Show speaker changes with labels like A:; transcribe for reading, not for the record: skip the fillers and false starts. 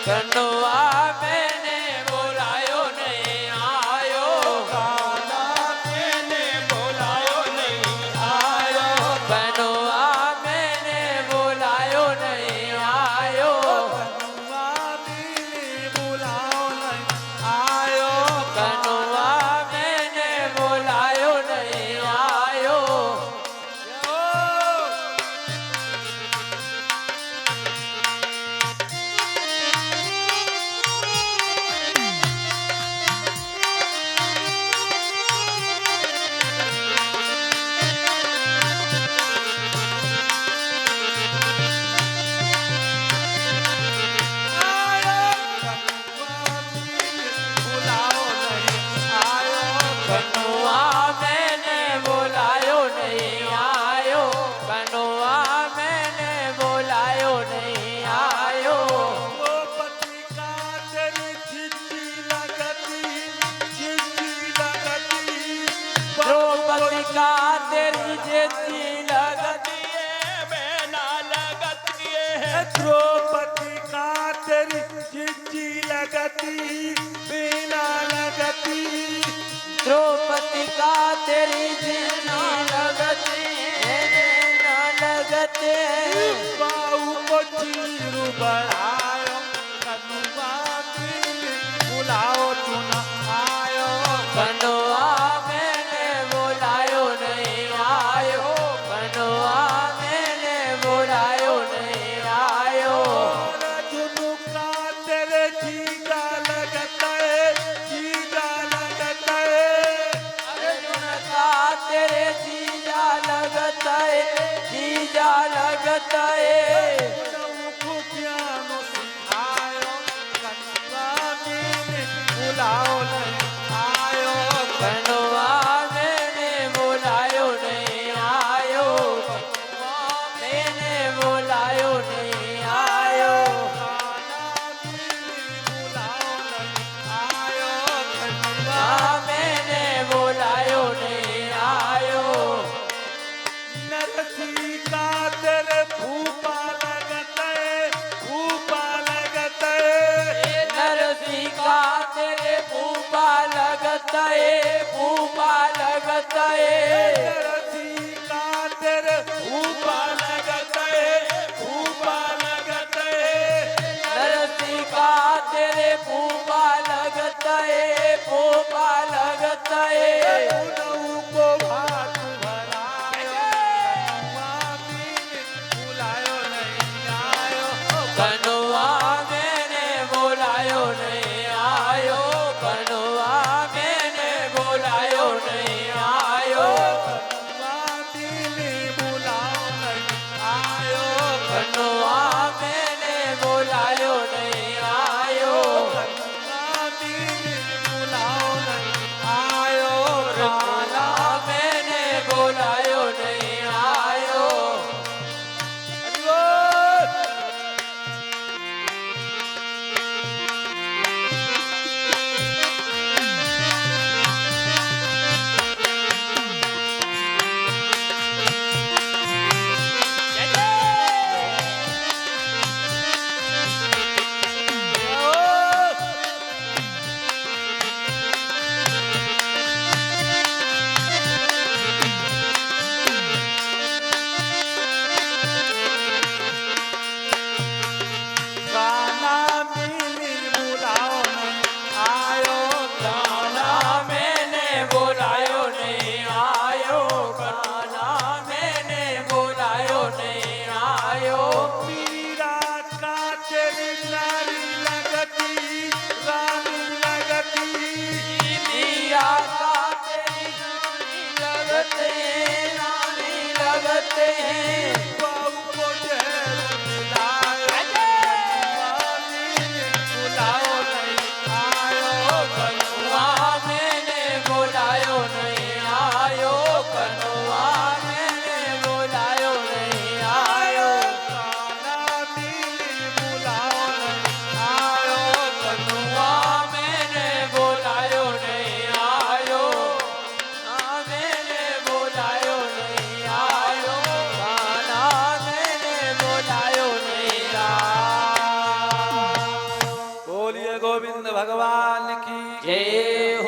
A: कनुआ मैंने बुलायो नहीं आयो,
B: काला मैंने बुलायो नहीं आयो,
A: कनुआ मैंने बुलायो नहीं आयो,
B: कनुआ मैंने बुलायो नहीं आयो,
A: कनुआ मैंने बुलायो नहीं आयो। कनुआ मैंने बुलायो नहीं आयो, कनुआ मैंने बुलायो नहीं आयो,
B: द्रौपदी का तेरी चिट्ठी लगती, चिट्ठी लगती,
A: द्रौपदी का तेरी चिट्ठी लगती
B: बेना लगती है, द्रौपदी का तेरी चिट्ठी लगती, बिना लगती,
A: द्रौपदी का तेरी चिट्ठी लगती न लगते,
B: बाऊ को चीर बढ़ायो, कनुआ मैंने बुलाओ तू न आयो,
A: कनुआ मैंने बुलायो नहीं आयो, कनुआ मैंने बुलायो नहीं आयो,
B: झुनुका तेरे जीजा लगता है, जीजा लगता है,
A: अर्जुन का तेरे जीजा लगता है, जीजा लगता है,
B: खुफियानो सिखायो, कनुआ मैंने बुलाओ नहीं आयो,
A: कनुआ मैंने बुलायो नहीं आयो, कनुआ मैंने बुलायो नहीं आयो,
B: बुलाओ नहीं आयो,
A: कनुआ मैंने बुलायो नहीं आयो,
B: नरसी का तेरे फूफा लगता है, फूफा लगता है,
A: नरसी का तेरे फूफा लगता है, फूफा लगता है,
B: नरसी का तेरे फूफा लगता है, फूफा लगता है,
A: नरसी का तेरे फूफा लगता है, फूफा लगता है,
B: उनऊ को भात भरायो, कनुआ मैंने बुलायो नहीं आयो,
A: कनुआ मैंने बुलायो नहीं आयो, कनुआ मैंने बुलायो नहीं आयो,
B: कनुआ मैंने बुलाओ नहीं आयो,
A: कनुआ मैंने बुलायो नहीं आयो,
B: कनुआ मैंने बुलाओ नहीं आयो,
A: काला मैंने बुलायो नहीं आयो,
B: ભગવાન કી
A: જય